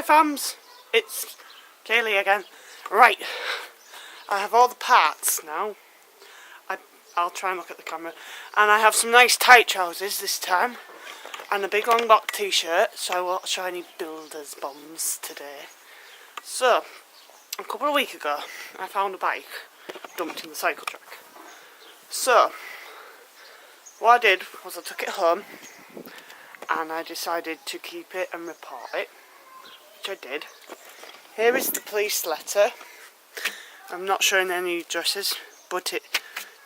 fams, it's Kaylee again. Right, I have all the parts now. I'll try and look at the camera. And I have some nice tight trousers this time. And a big long black t-shirt, so I won't show any builder's bombs today. So, a couple of weeks ago, I found a bike dumped in the cycle track. So, what I did was I took it home and I decided to keep it and report it, which I did. Here is the police letter. I'm not showing any addresses, but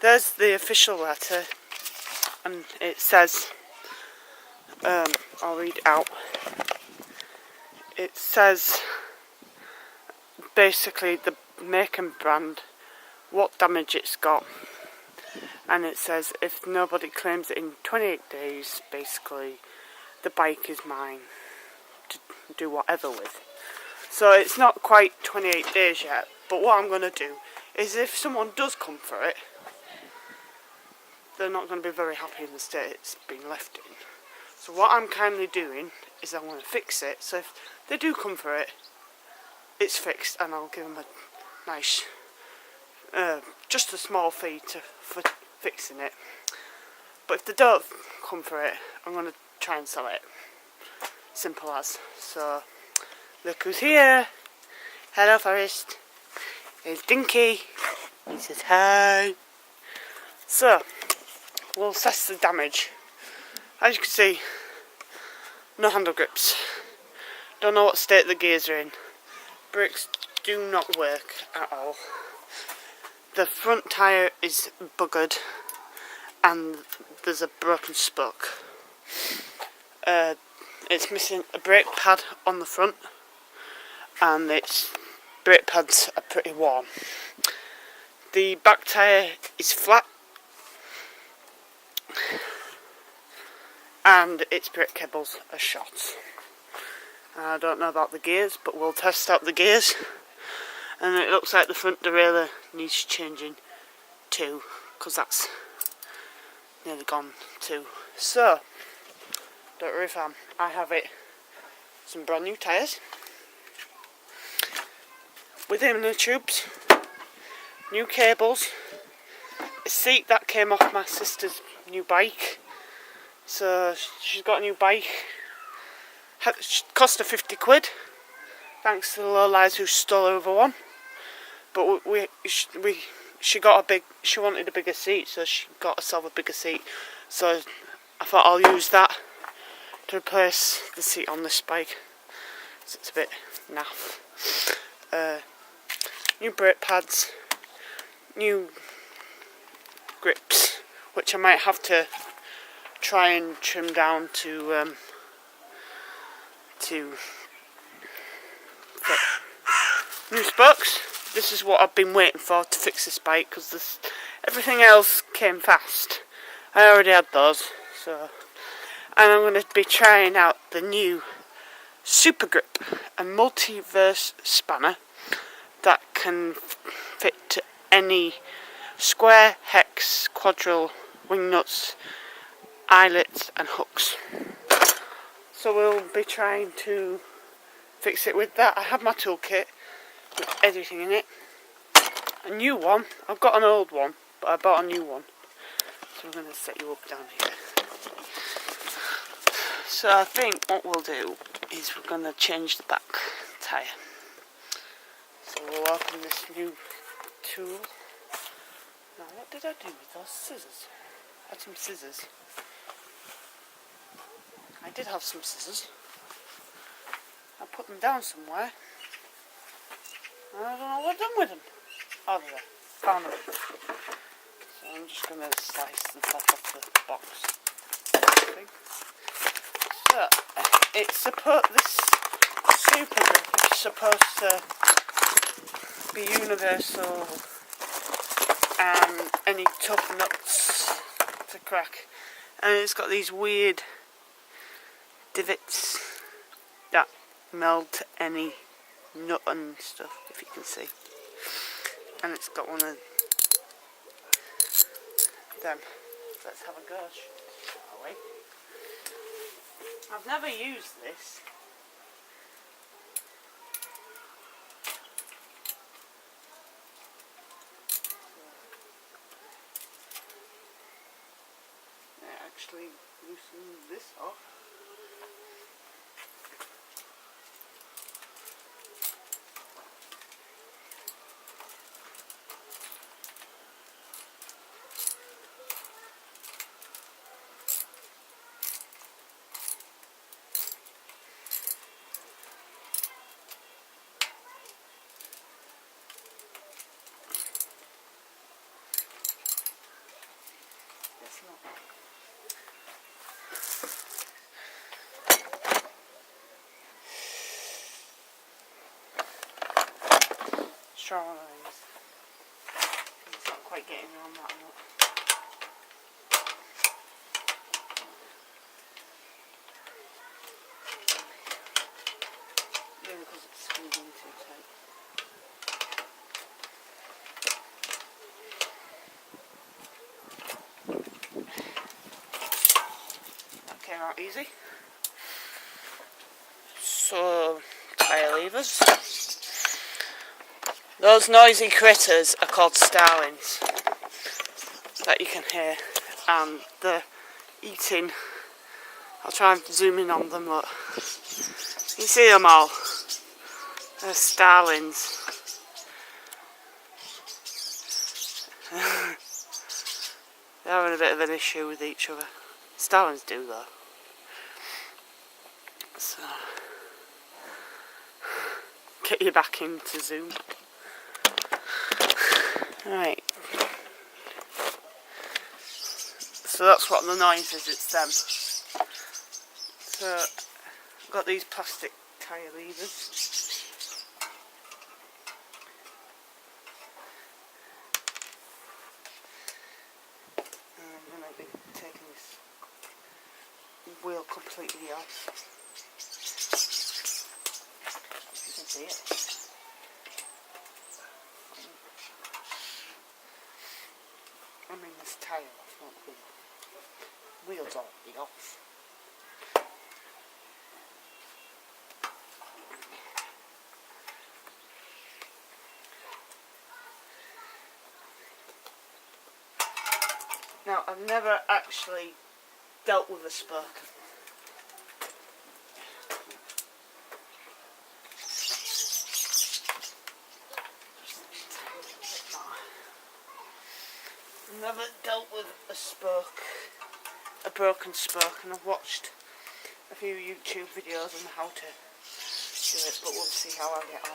there's the official letter, and it says, I'll read it out. It says basically the make and brand, what damage it's got, and it says if nobody claims it in 28 days, basically the bike is mine to do whatever with. So it's not quite 28 days yet, but what I'm going to do is if someone does come for it, they're not going to be very happy in the state it's been left in. So what I'm kindly doing is I'm going to fix it, so if they do come for it, it's fixed, and I'll give them a nice, just a small fee for fixing it. But if they don't come for it, I'm going to try and sell it. Simple as. So, look who's here. Hello, Forest. Here's Dinky. He says hi. So, we'll assess the damage. As you can see, no handle grips. Don't know what state the gears are in. Brakes do not work at all. The front tyre is buggered and there's a broken spoke. It's missing a brake pad on the front, and its brake pads are pretty worn. The back tyre is flat and its brake cables are shot. I don't know about the gears, but we'll test out the gears. And it looks like the front derailleur needs changing too, because that's nearly gone too. So, don't worry fam, I have some brand new tyres with inner tubes, new cables, a seat that came off my sister's new bike. So she's got a new bike. Cost her 50 quid, thanks to the lowlights who stole over one. But she wanted a bigger seat, so she got herself a bigger seat. So I thought I'll use that to replace the seat on this bike. So it's a bit naff. New brake pads, new grips, which I might have to try and trim down to fit. New spokes. This is what I've been waiting for to fix this bike, because everything else came fast. I already had those, so. And I'm going to be trying out the new Super Grip, a multiverse spanner that can fit to any square, hex, quadrille, wing nuts, eyelets and hooks. So we'll be trying to fix it with that. I have my toolkit with everything in it. A new one. I've got an old one, but I bought a new one. So we're going to set you up down here. So I think what we'll do is we're going to change the back tyre. So we'll open this new tool. Now what did I do with those scissors? I had some scissors. I did have some scissors. I put them down somewhere. I don't know what I've done with them. Oh, there. Found them. So I'm just going to slice the top off the box. So, this Super Grip is supposed to be universal and any tough nuts to crack. And it's got these weird divots that melt any nut and stuff, if you can see. And it's got one of them. Let's have a go, shall we? I've never used this. actually loosen this off. It's not. Straw lines. It's not quite getting on that much. Maybe because it's squeezing too tight. That came out easy. So, tire levers. Those noisy critters are called starlings that you can hear, and they're eating. I'll try and zoom in on them, look. You see them all? They're starlings. They're having a bit of an issue with each other. Starlings do though. So, get you back into Zoom. Right. So that's what the noise is, it's them. So, I've got these plastic tyre levers. And I'm going to be taking this wheel completely off. You can see it. I mean this tyre off, not the wheel. Wheels already off. Now, I've never actually dealt with a spoke. I've never dealt with a spoke, a broken spoke, and I've watched a few YouTube videos on how to do it, but we'll see how I get on.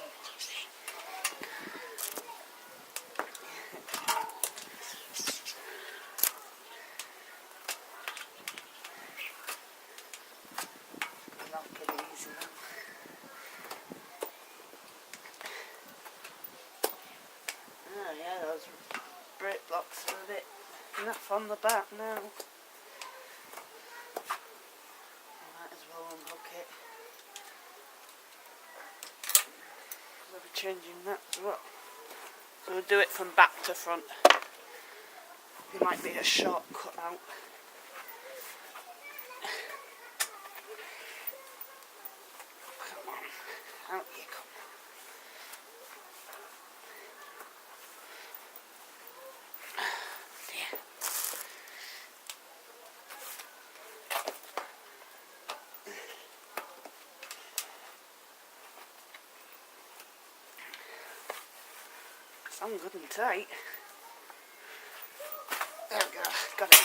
Not pretty easy now. Oh yeah, those brake blocks are a bit enough on the back now. I might as well unhook it. I'll be changing that as well. So we'll do it from back to front. There might be a short cut out. Come on, out you come. I'm good and tight. There we go, got it.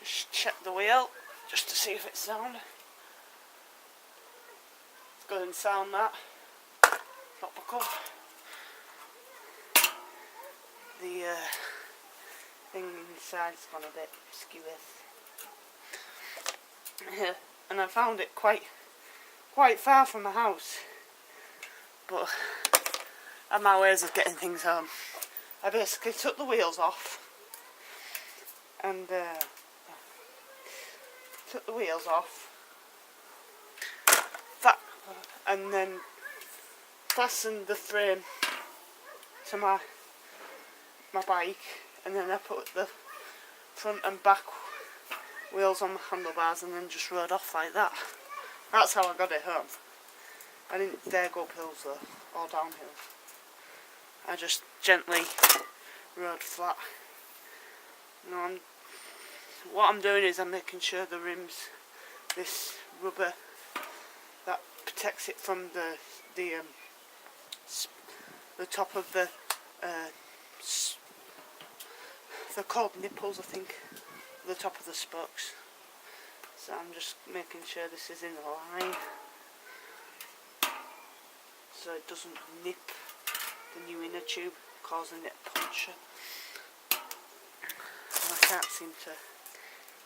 Just check the wheel, just to see if it's sound. Let's go and sound that. Not buckle. The thing inside's gone a bit skewy. And I found it quite far from the house, but I had my ways of getting things home. I basically took the wheels off and and then fastened the frame to my bike, and then I put the front and back wheels on the handlebars and then just rode off like that. That's how I got it home. I didn't dare go up hills though, or downhill. I just gently rode flat. No, what I'm doing is I'm making sure the rims, this rubber that protects it from the top of the they're called nipples, I think, the top of the spokes. So I'm just making sure this is in line so it doesn't nip the new inner tube, causing it puncture. And I can't seem to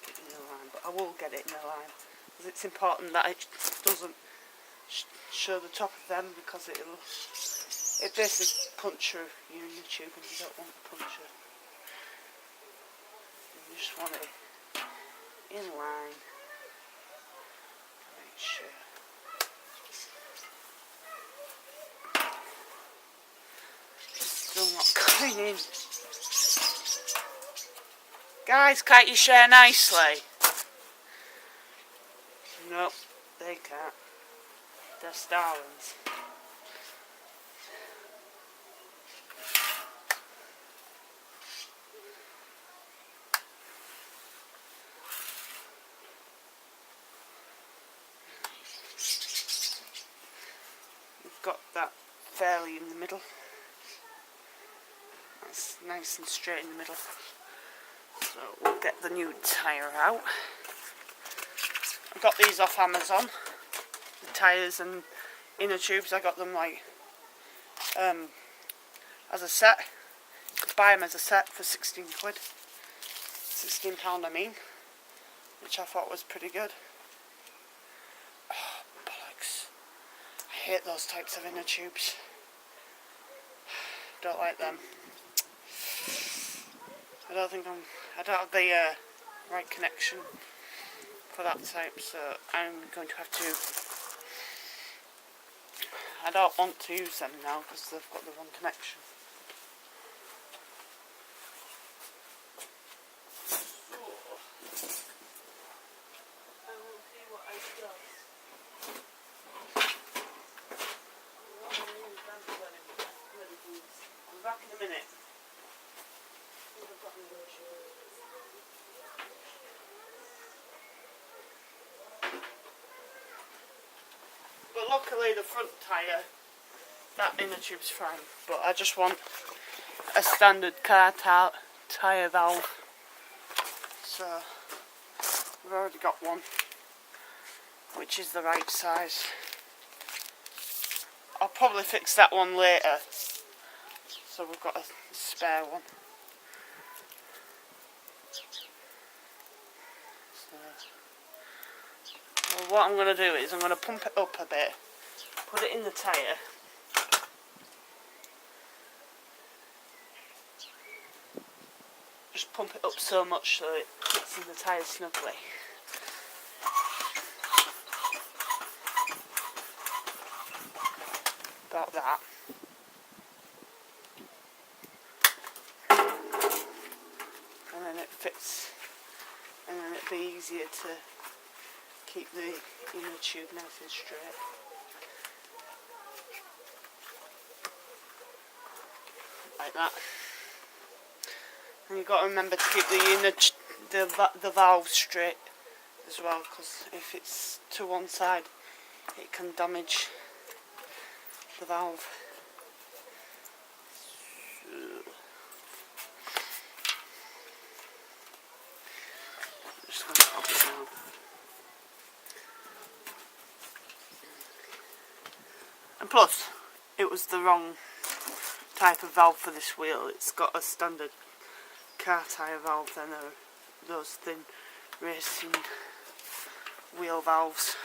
get it in a line, but I will get it in a line because it's important that it doesn't show the top of them, because it basically puncture your inner tube and you don't want puncture. You just want it in line. Make sure. Still not going in. Guys, can't you share nicely? Nope, they can't. They're starlings. We've got that fairly in the middle. That's nice and straight in the middle. So we'll get the new tyre out. I got these off Amazon. The tyres and inner tubes, I got them like as a set. You could buy them as a set for 16 quid. £16 I mean. Which I thought was pretty good. Oh, bollocks. I hate those types of inner tubes. Don't like them. I don't have the right connection for that type, so I'm going to have to. I don't want to use them now because they've got the wrong connection. So, I will see what I've done. I'm back in a minute. But luckily the front tyre, that inner tube's fine, but I just want a standard car tyre valve, so we've already got one, which is the right size. I'll probably fix that one later, so we've got a spare one. Well, what I'm going to do is I'm going to pump it up a bit, put it in the tyre, just pump it up so much so it fits in the tyre snugly. About that. And then it fits, and then it'll be easier to keep the inner tube nice and straight. Like that. And you've got to remember to keep the valve straight as well, because if it's to one side it can damage the valve. So, just going to pop it down. And plus, it was the wrong type of valve for this wheel. It's got a standard car tyre valve, then those thin racing wheel valves.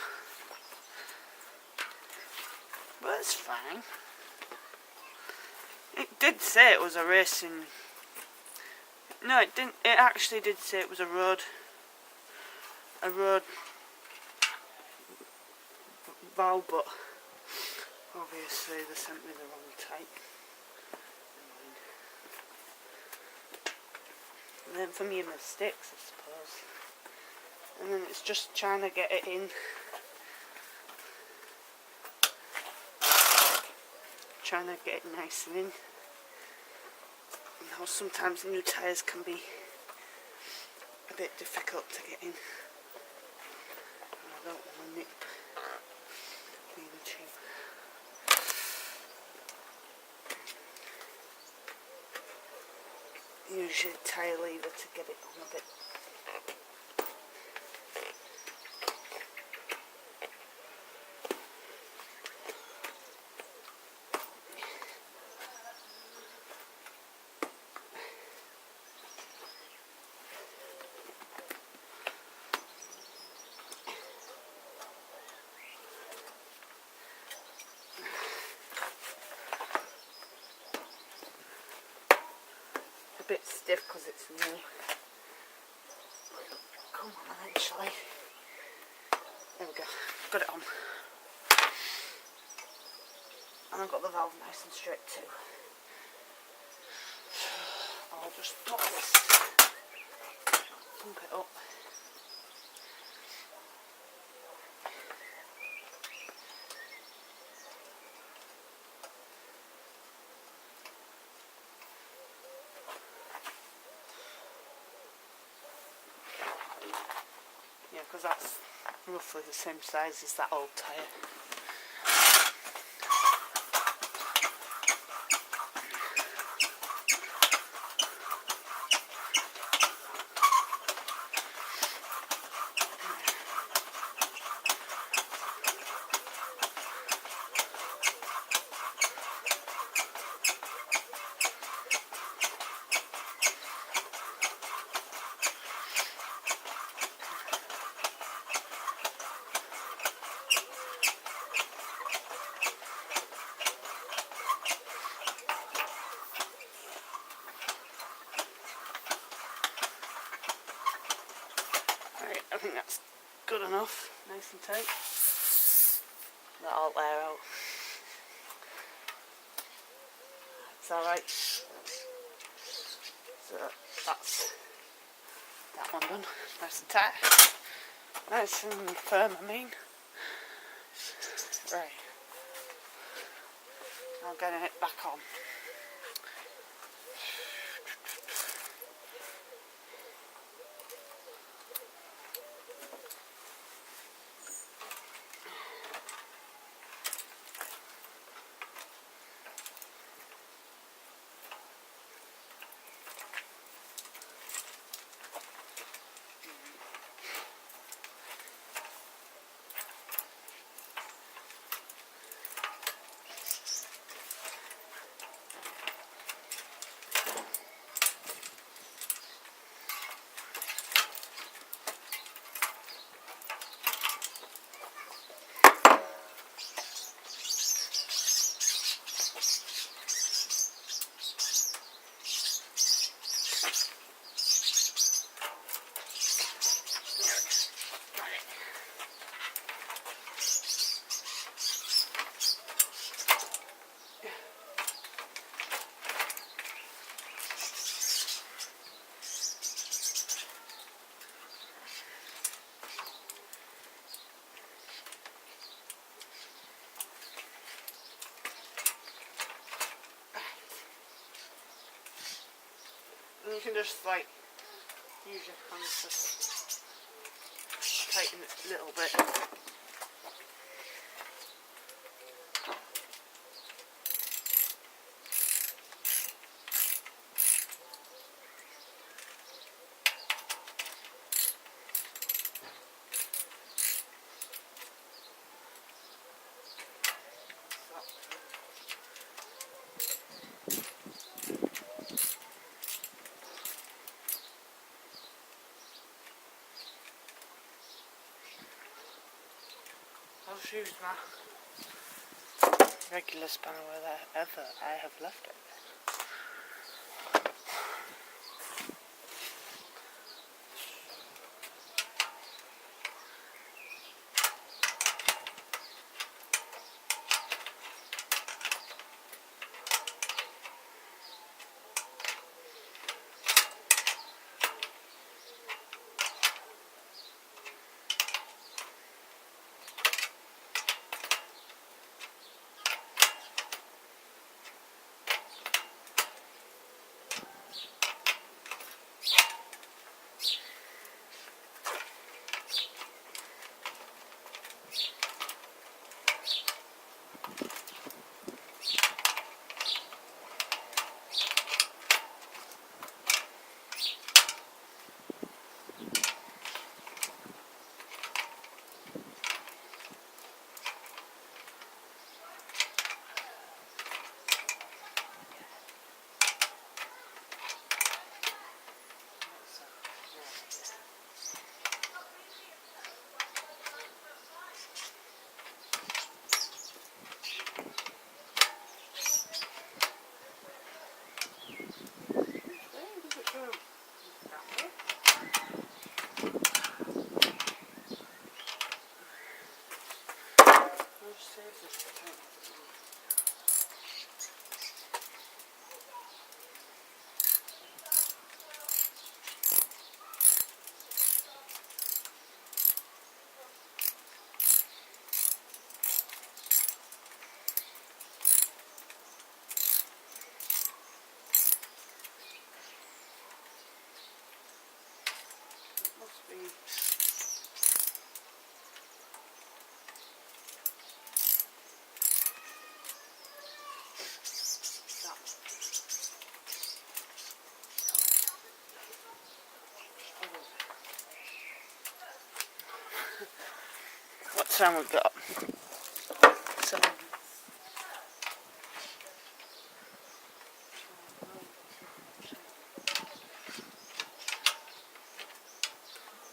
But it's fine. It did say it was a racing. No, it didn't. It actually did say it was a road valve, but obviously they sent me the wrong type. And then from your mistakes, I suppose. And then it's just trying to get it in trying to get it nice and in. Now sometimes new tyres can be a bit difficult to get in. I don't want to nip the tube. Use your tyre lever to get it on a bit. A bit stiff because it's new. Come on, eventually. There we go. Got it on. And I've got the valve nice and straight too. I'll just pop this, pump it up. Yeah, because that's roughly the same size as that old tyre. I think that's good enough, nice and tight. That'll air out. It's alright. So that's that one done. Nice and tight. Nice and firm, I mean. Right. Now getting it back on. And you can just like use your hands to tighten it a little bit. I'll just use my regular spanner wherever I have left it. What time we got? 7.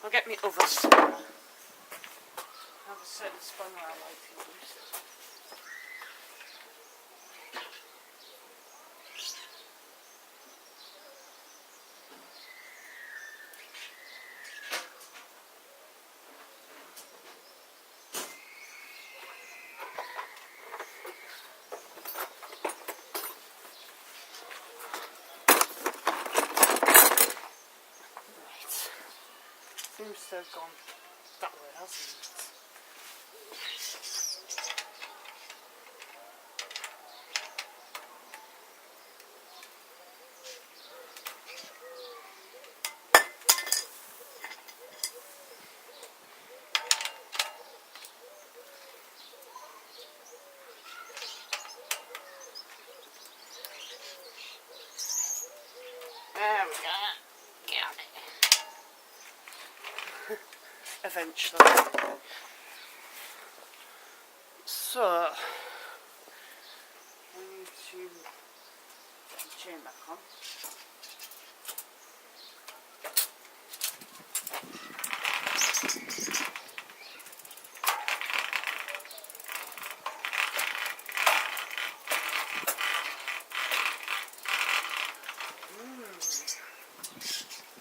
I'll get me other spanner. I have a certain spanner I like to use. Seems to have gone that way, hasn't it? There we go. Got it. Eventually. So, we need to get the chain back on.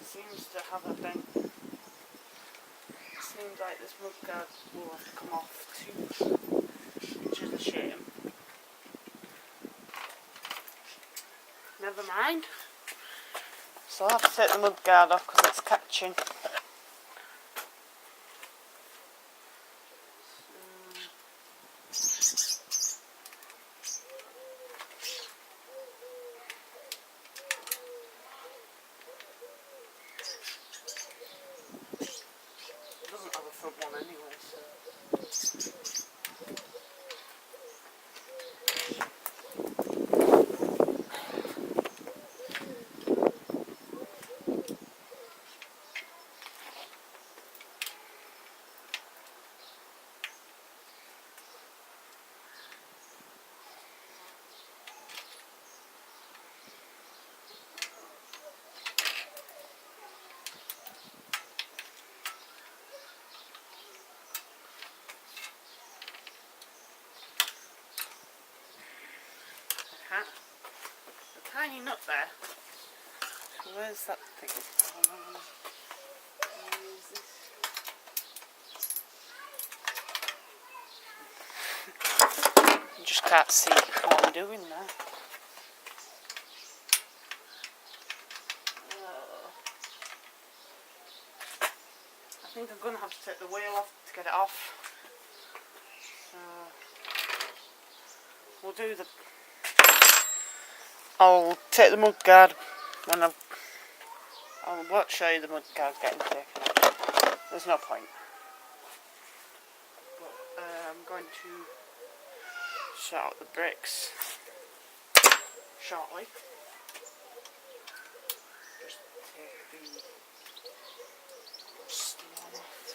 Seems to have a bent. Seems like this mudguard will have to come off too, which is a shame. Never mind. So I'll have to take the mudguard off because it's catching. It doesn't have a front one anyway, so. A tiny nut there. So where's that thing? Where is this? You just can't see what I'm doing there. I think I'm going to have to take the wheel off to get it off. So we'll do the. I'll take the mudguard when I won't show you the mudguard getting taken off. There's no point. But I'm going to sort out the bricks shortly. Just take the stone off.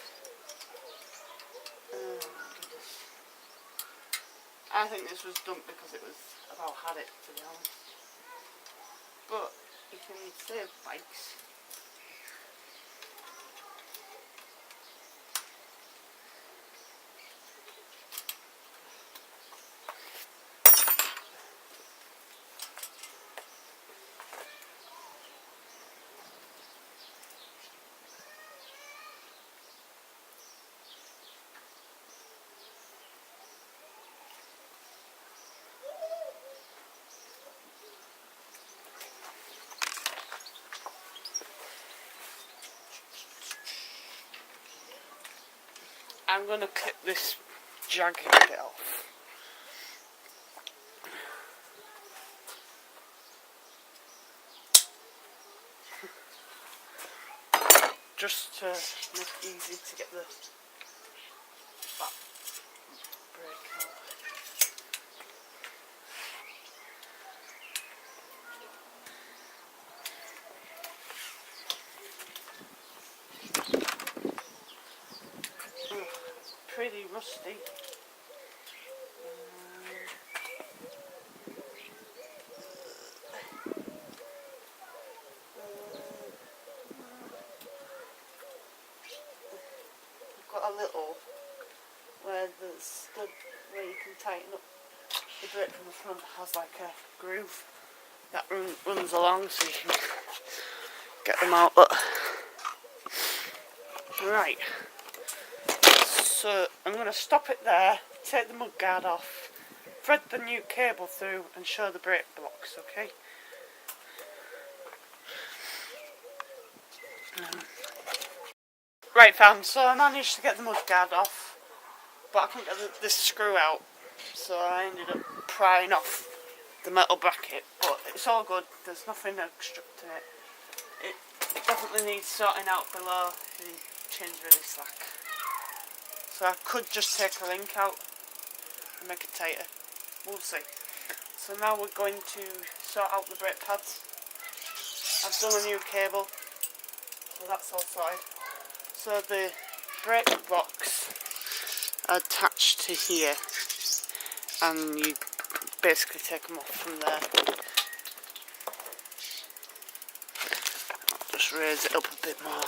I think this was dumped because it was about had it, to be honest. But you can save bikes. I'm going to clip this jagged bit off. just to make it easy to get the back brake out. Oh, it's pretty rusty. Got a little where there's the where you can tighten up the brake from the front, has like a groove that runs along so you can get them out. But right, so I'm going to stop it there, take the mudguard off, thread the new cable through and show the brake blocks, okay? Right fam, so I managed to get the mudguard off, but I couldn't get this screw out, so I ended up prying off the metal bracket, but it's all good, there's nothing obstructing it. It definitely needs sorting out below, the chain's really slack. So I could just take a link out and make it tighter, we'll see. So now we're going to sort out the brake pads. I've done a new cable, so that's all sorted. So the brake blocks are attached to here, and you basically take them off from there. I'll just raise it up a bit more.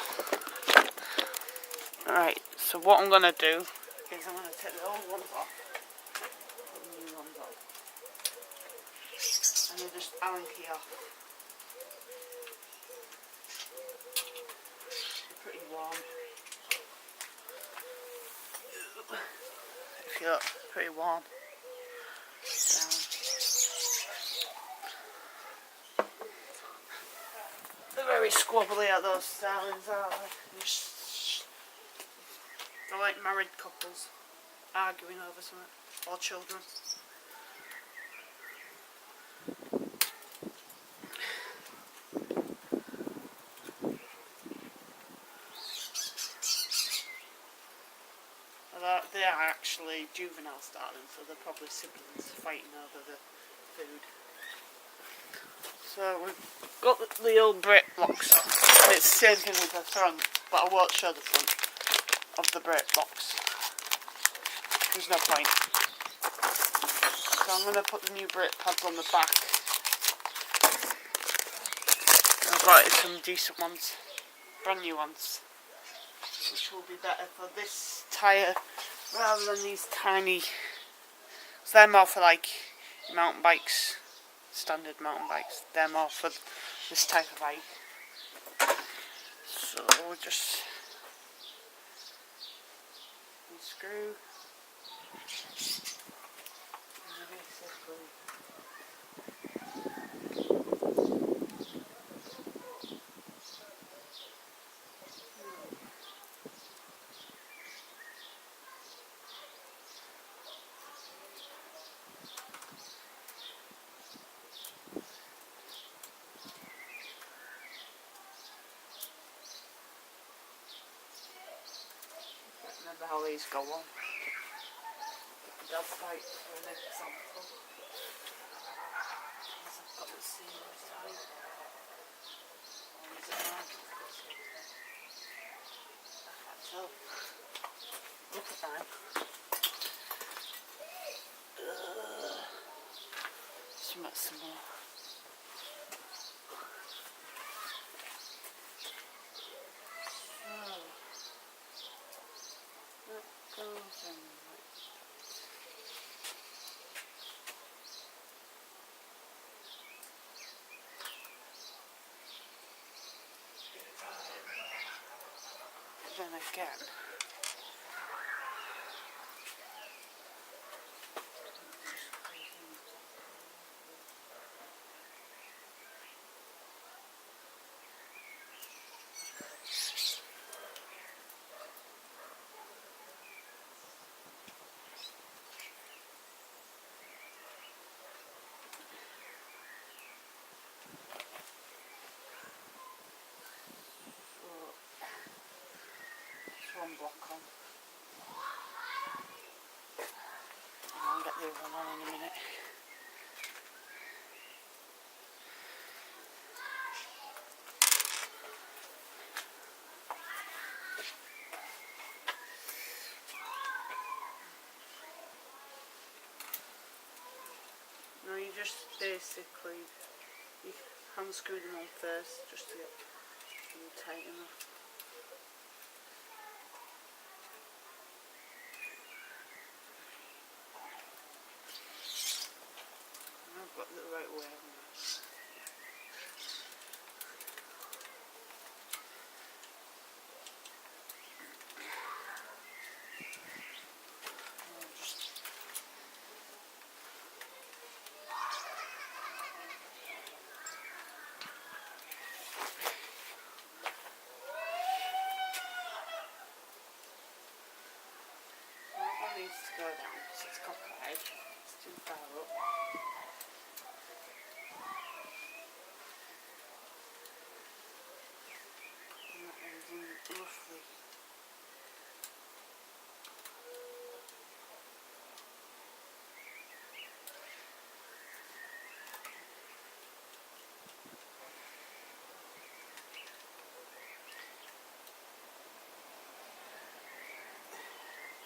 Alright, so what I'm going to do is I'm going to take the old ones off, put the new ones on, and then just Allen key off. They're pretty warm. If you look, pretty warm. Down. They're very squabbly at those starlings, aren't they? They're like married couples arguing over something, or children. They are actually juvenile starlings, so they're probably siblings fighting over the food. So we've got the old brake blocks off, and it's the same thing with the front, but I won't show the front of the brake blocks. There's no point. So I'm going to put the new brake pads on the back. I've got some decent ones, brand new ones, which will be better for this tyre rather than these tiny. So they're more for like mountain bikes, standard mountain bikes. They're more for this type of bike. So we'll just unscrew. Remember how these go on. Dog bite for an example. I've got the seams tight. Or is it mine? I can't tell. Look at that. Some more. Then again, one block on. And I'll get the other one on in a minute. No, you just basically you hand screw them on first just to get them tight enough. I've got the right way on this. Needs to go down because it's cockeyed, it's too far up. And that ends in roughly.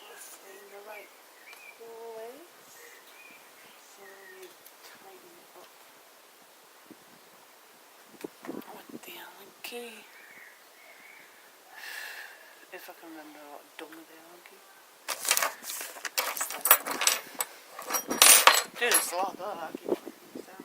Roughly in the right place. So you tighten it up with the Allen key. If I can remember what I've done with the Allen key. Do this a lot though, I keep putting things down.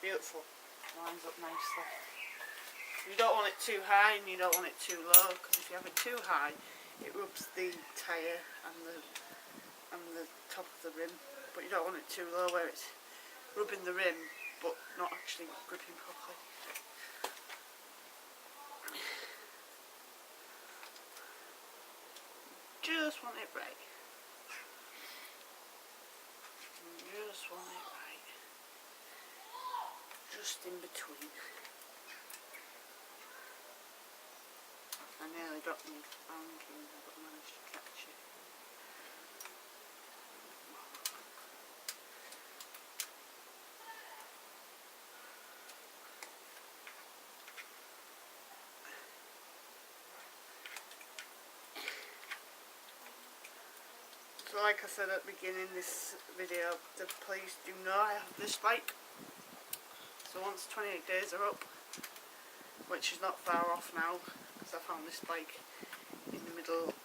Beautiful, lines up nicely. You don't want it too high and you don't want it too low, because if you have it too high it rubs the tyre and the top of the rim, but you don't want it too low where it's rubbing the rim but not actually gripping properly. Just want it right. Just want it right. Just in between. I nearly dropped my Allen key, but I managed to catch it. So like I said at the beginning of this video, please do know I have this bike. So once 28 days are up, which is not far off now, because I found this bike in the middle,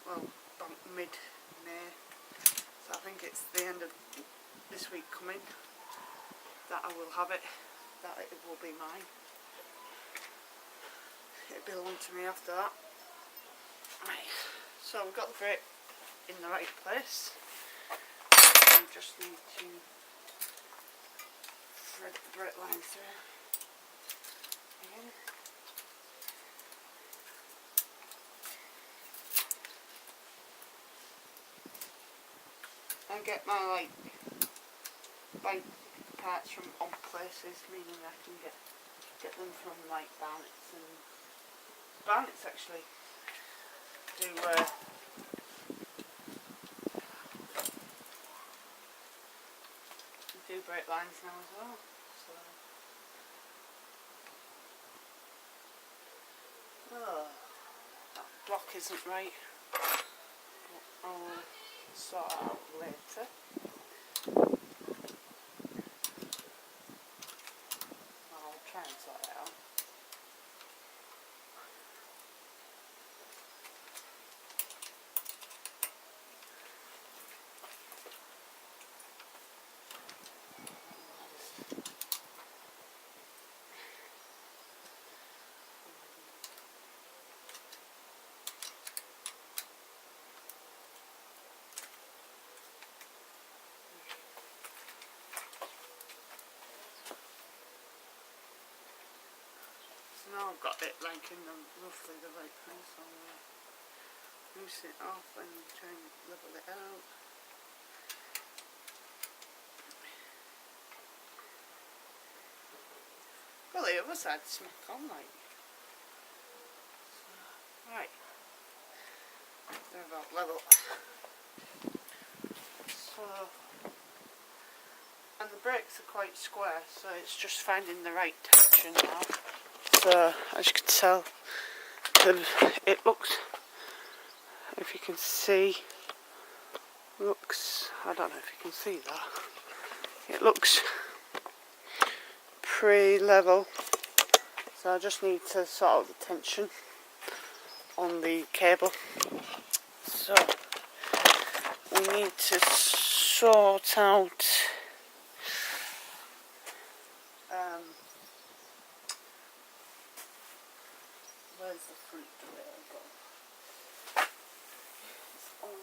well, about mid-May. So I think it's the end of this week coming that I will have it, that it will be mine. It'll belong to me after that. Right, so we've got the brake in the right place. We just need to thread the brake line through again. And get my bike parts from odd places, meaning I can get them from Barnett's, and Barnett's actually do brake lines now as well. So that block isn't right, but I'll sort it out later. I'll try and sort it out. now I've got it like in the roughly the right place, so loosen it off and try and level it out. Well, the other side smack on like. Right. They're about level. So, and the brakes are quite square, so it's just finding the right tension now. So, as you can tell, it looks, if you can see, looks, I don't know if you can see that, it looks pretty level. So I just need to sort out the tension on the cable. So we need to sort out where's the front rail gone? It's on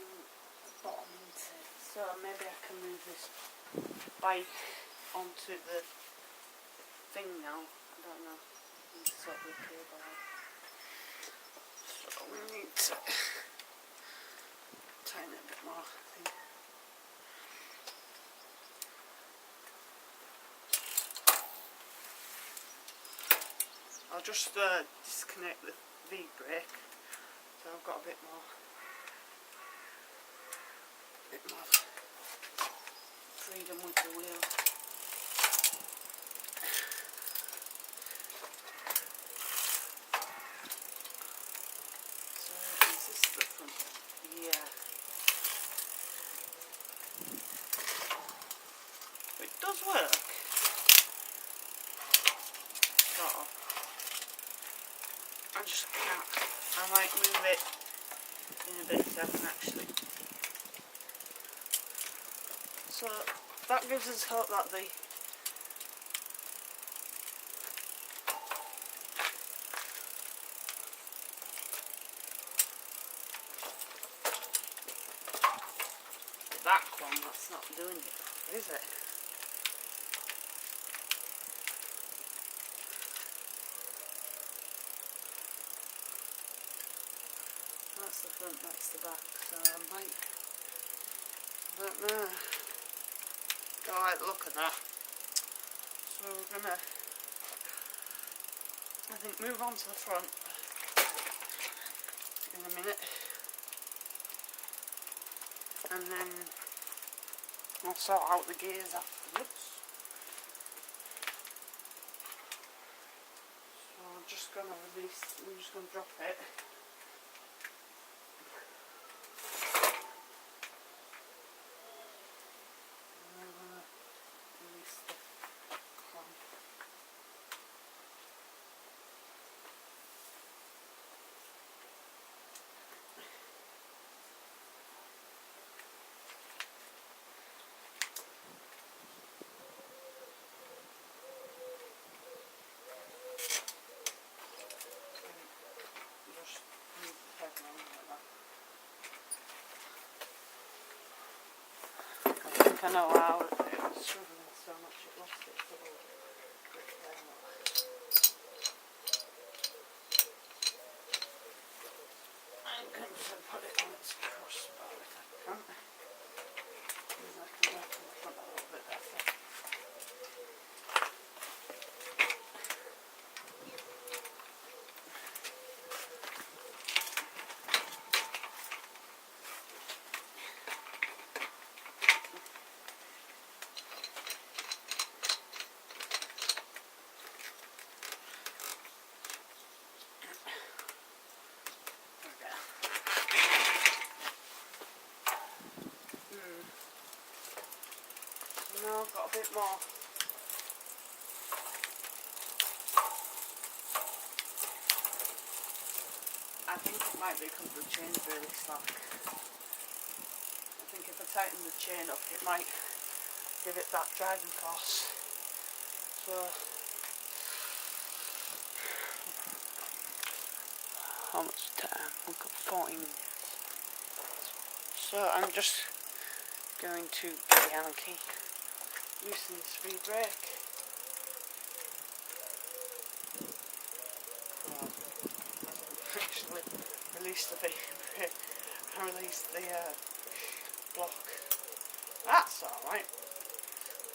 the bottom, isn't it? So maybe I can move this bike onto the thing now. I don't know. I need to sort the cable out. So we need to tighten it a bit more, I think. I'll just disconnect the V-brake, so I've got a bit more freedom with the wheel. So is this the front? Yeah. It does work. Sort of. I just can't. I might move it in a bit so I can actually. So that gives us hope that the back one, that's not doing it, is it? That's the front, that's the back, so I might, I don't know, don't like the look of that. So we're gonna, I think, move on to the front in a minute, and then I'll sort out the gears afterwards. So I'm just gonna release, I'm just gonna drop it. I know how it was struggling so much it lost its little grip there. I'm going to put it on its crossbar if I can. Because I can work on the front a little bit better. Now I've got a bit more. I think it might be because the chain's really slack. I think if I tighten the chain up it might give it that driving force. So how much time? We've got 14 minutes. So I'm just going to get the Allen key, loosen this V-brake. release the block. That's alright.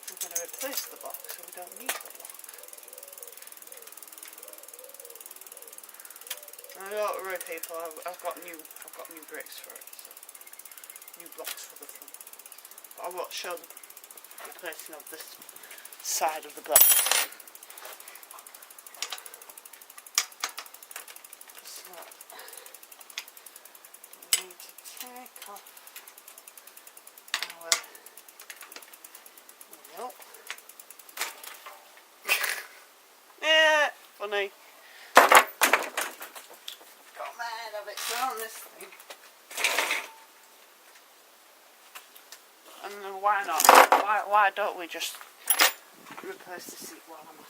We're going to replace the block so we don't need the block. I don't worry people, I've got new bricks for it, so new blocks for the front. But I won't show the replacing of this side of the block. So we need to take off our wheel. Yeah, funny. Got my head of it on this thing. And why not? Why don't we just replace the seat while I'm at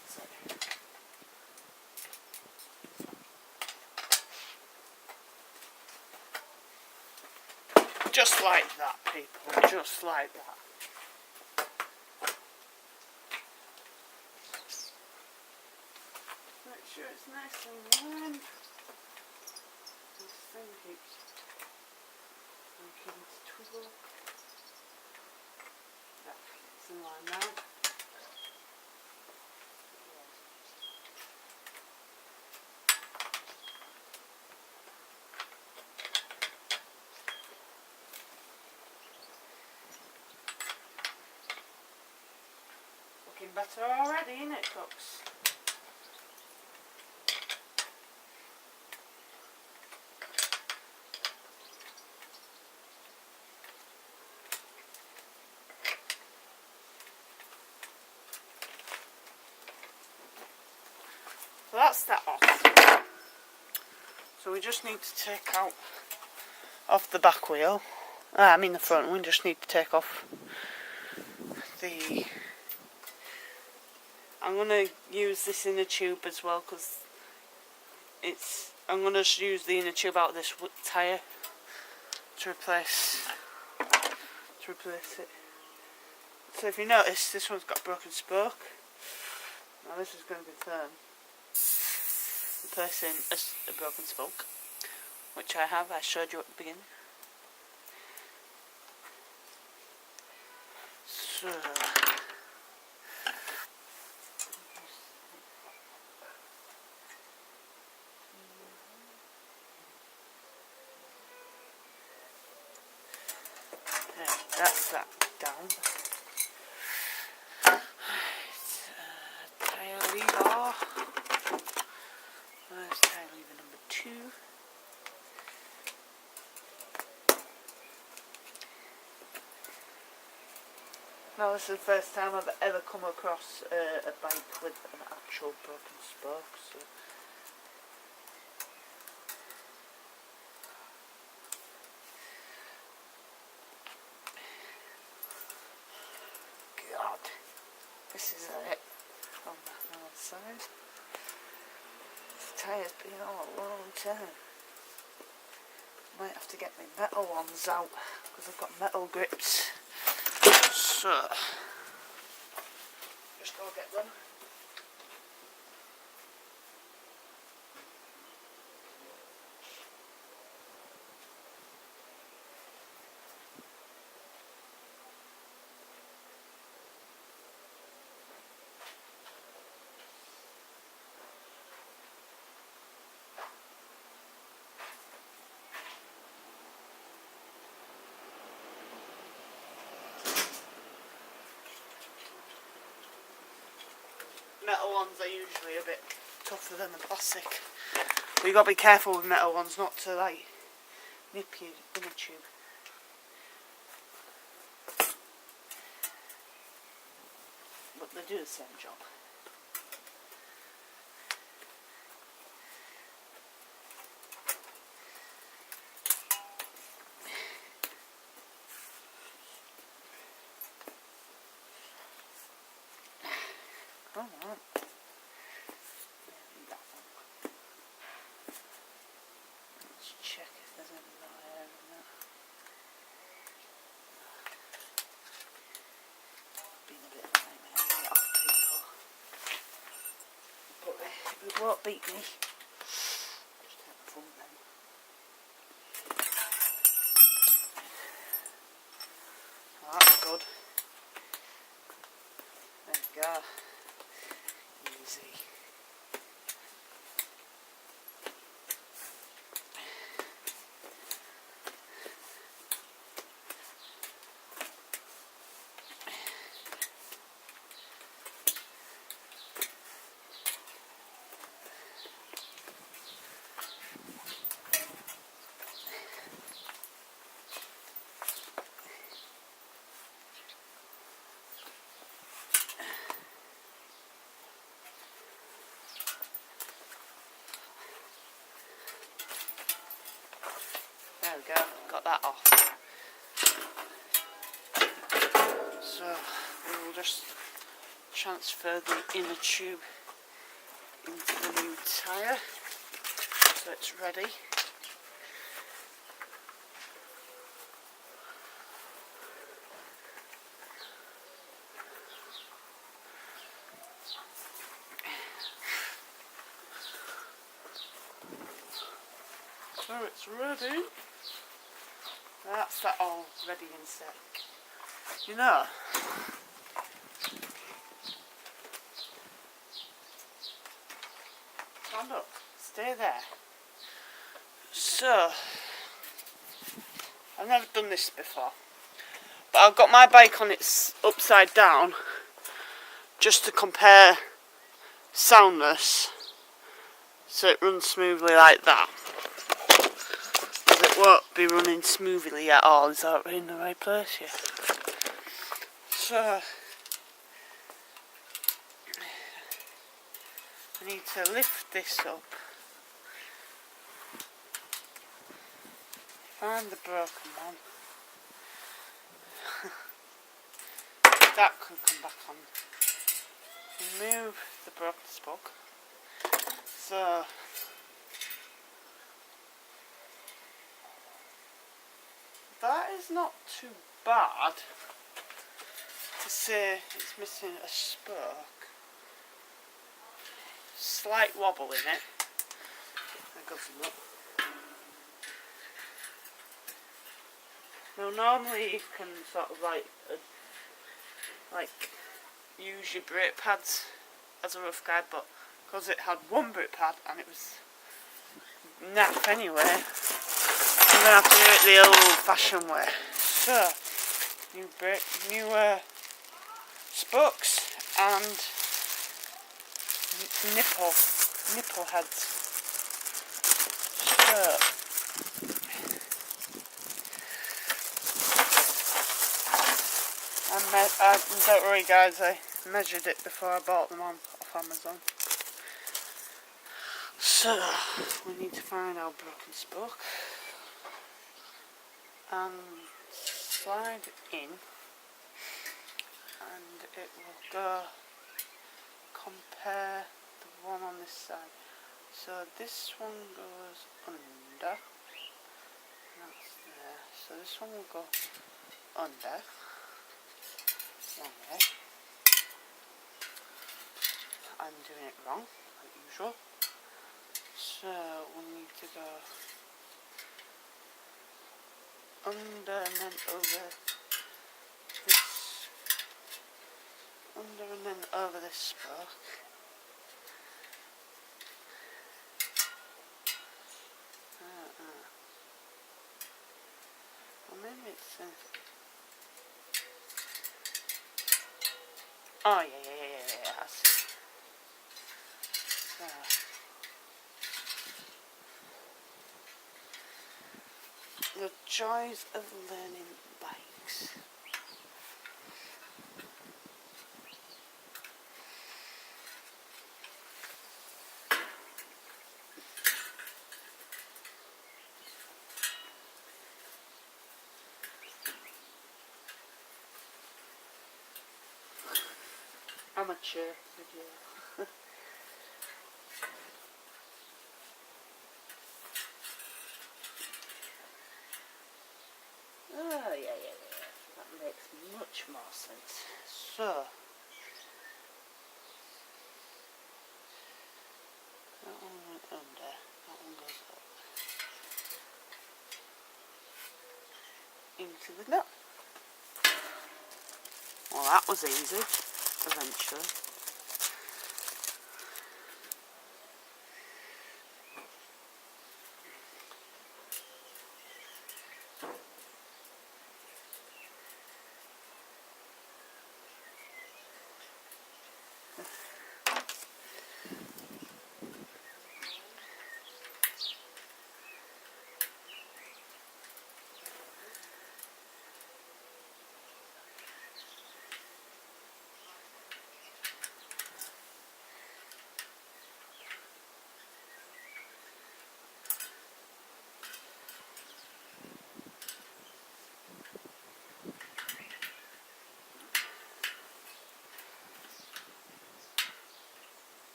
it? Just like that, people. Just like that. Make sure it's nice and warm. This thing keeps making its twiddle. That's in line now. Looking better already, isn't it, cooks? So that's that off. So we just need to take out off the back wheel. I mean the front. We just need to take off the. I'm gonna use this inner tube as well because it's. I'm gonna use the inner tube out of this tyre to replace it. So if you notice, this one's got a broken spoke. Now this is going to be firm. Replacing a broken spoke, which I have. I showed you at the beginning. So. That's that down. Tyre lever. There's tyre lever number 2. Now this is the first time I've ever come across a bike with an actual broken spoke. So. This is it on the other side. This tyre's been on a long time. Might have to get my metal ones out because I've got metal grips. So, just go get them. Metal ones are usually a bit tougher than the plastic. But you've got to be careful with metal ones not to like nip your inner tube. But they do the same job. Come on. Let's check if there's any wire in that. Been a bit of a nightmare to get off people. But it won't beat me. Just take the front then. easy. There we go, got that off. So we will just transfer the inner tube into the new tyre, so it's ready. So it's ready. That's that all ready and set. You know, stand up, stay there. So, I've never done this before, but I've got my bike on its upside down just to compare soundness, so it runs smoothly like that. It won't be running smoothly at all. Is that in the right place? Yeah. So I need to lift this up, find the broken one. That can come back on. Remove the broken spoke. So that is not too bad to say it's missing a spoke. Slight wobble in it. That goes up. Now normally you can sort of like use your brake pads as a rough guide, but because it had one brake pad and it was naff anyway, I'm going to have to do it the old-fashioned way. So, new spokes and nipple heads. So, don't worry guys, I measured it before I bought them off Amazon. So, we need to find our broken spoke and slide it in, and it will go compare the one on this side. So this one goes under, that's there, so this one will go under, one way. I'm doing it wrong, like usual. So we need to go under and then over this, under and then over this spoke. Well, maybe it's oh yeah, I see. So the joys of learning bikes. Amateur video. Oh yeah, that makes much more sense. So that one went under, that one goes up into the nut. Well, that was easy, eventually.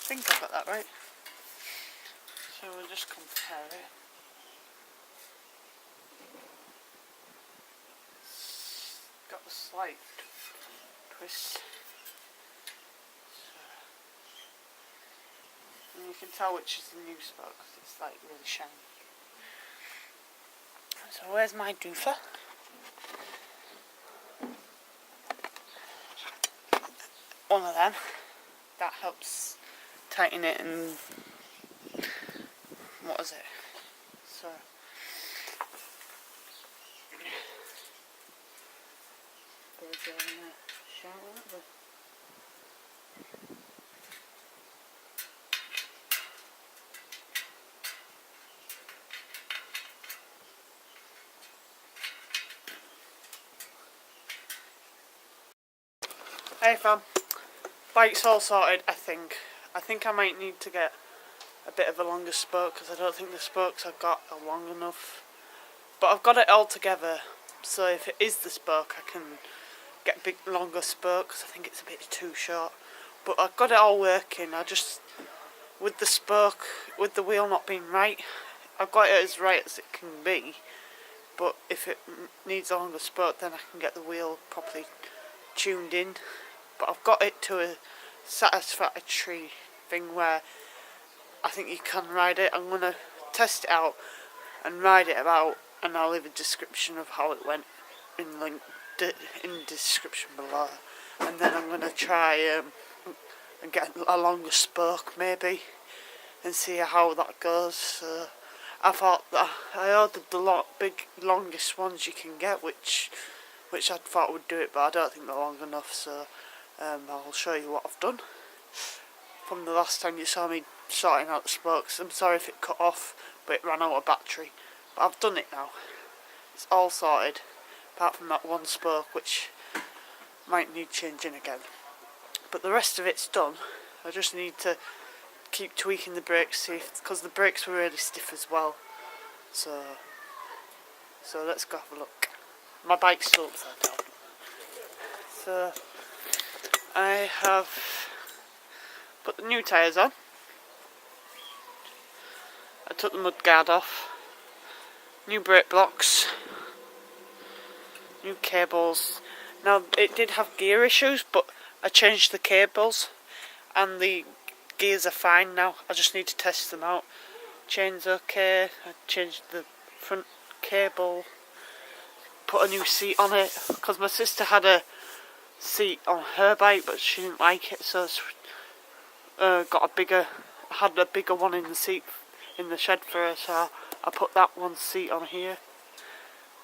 think I got that right. So we'll just compare it. It's got a slight twist. So, and you can tell which is the new spoke because it's like really shiny. So where's my doofer? One of them. That helps tighten it and what is it? So birds are having a shower, aren't they? Hey fam, bike's all sorted. I think I might need to get a bit of a longer spoke because I don't think the spokes I've got are long enough. But I've got it all together, so if it is the spoke I can get a bit longer spoke because I think it's a bit too short. But I've got it all working. I just, with the spoke, with the wheel not being right, I've got it as right as it can be. But if it needs a longer spoke, then I can get the wheel properly tuned in. But I've got it to a satisfactory thing where I think you can ride it. I'm going to test it out and ride it about, and I'll leave a description of how it went in the description below. And then I'm going to try and get a longer spoke maybe and see how that goes. So I thought that I ordered the longest ones you can get, which I thought would do it, but I don't think they're long enough. So I'll show you what I've done from the last time you saw me sorting out the spokes. I'm sorry if it cut off, but it ran out of battery. But I've done it now. It's all sorted, apart from that one spoke which might need changing again. But the rest of it's done. I just need to keep tweaking the brakes, because the brakes were really stiff as well. So let's go have a look. My bike's still upside down. So I have put the new tyres on. I took the mud guard off. New brake blocks. New cables. Now it did have gear issues, but I changed the cables and the gears are fine now. I just need to test them out. Chain's okay. I changed the front cable. Put a new seat on it because my sister had a seat on her bike but she didn't like it, so it's had a bigger one in the seat in the shed for her, so I put that one seat on here.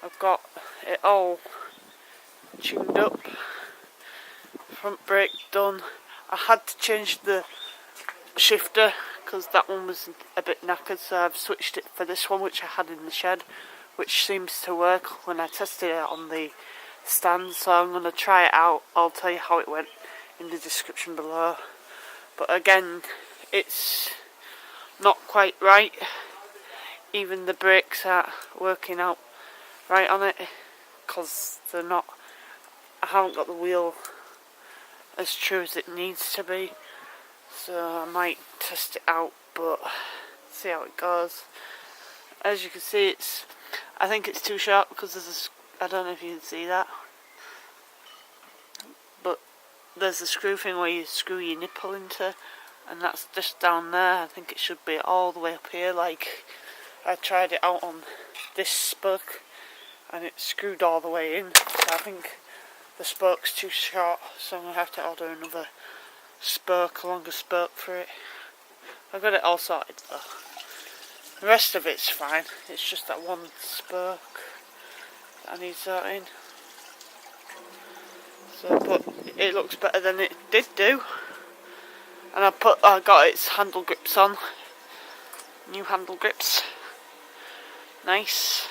I've got it all tuned up, front brake done. I had to change the shifter because that one was a bit knackered, so I've switched it for this one which I had in the shed, which seems to work when I tested it on the stand. So I'm going to try it out. I'll tell you how it went in the description below. But again, it's not quite right. Even the brakes aren't working out right on it because they're not. I haven't got the wheel as true as it needs to be. So I might test it out, but see how it goes. As you can see, I think it's too sharp because there's I don't know if you can see that, but there's a screw thing where you screw your nipple into, and that's just down there. I think it should be all the way up here. Like I tried it out on this spoke and it screwed all the way in, so I think the spoke's too short, so I'm going to have to order another spoke, a longer spoke for it. I've got it all sorted though. The rest of it's fine, it's just that one spoke that I need sorting. So, but it looks better than it did do. And I got its handle grips on. New handle grips. Nice.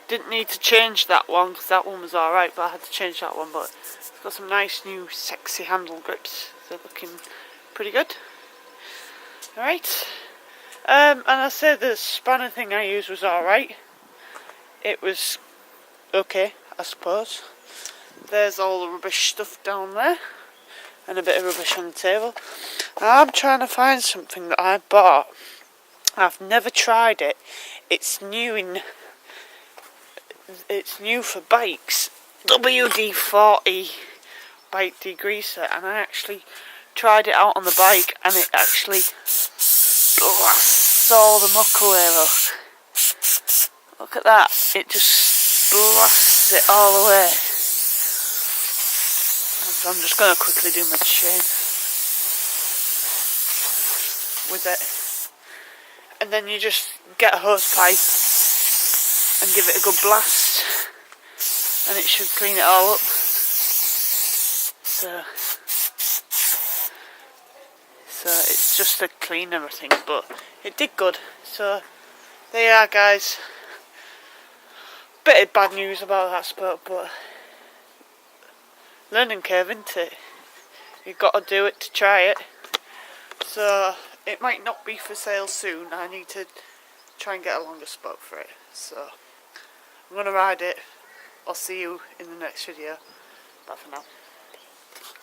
Didn't need to change that one because that one was alright, but I had to change that one. But it's got some nice new sexy handle grips. They're looking pretty good. Alright. And I said the spanner thing I used was alright. It was okay, I suppose. There's all the rubbish stuff down there. and a bit of rubbish on the table. I'm trying to find something that I bought. I've never tried it. It's new for bikes. WD-40 bike degreaser, and I actually tried it out on the bike, and it actually blasts all the muck away. Look at that. It just blasts it all away. So I'm just going to quickly do my chain with it, and then you just get a hose pipe and give it a good blast, and it should clean it all up. So it's just a cleaner, I think, but it did good. So there you are, guys. Bit of bad news about that spot, but learning curve, isn't it? You've got to do it to try it. So it might not be for sale soon. I need to try and get a longer spot for it. So I'm going to ride it. I'll see you in the next video. Bye for now.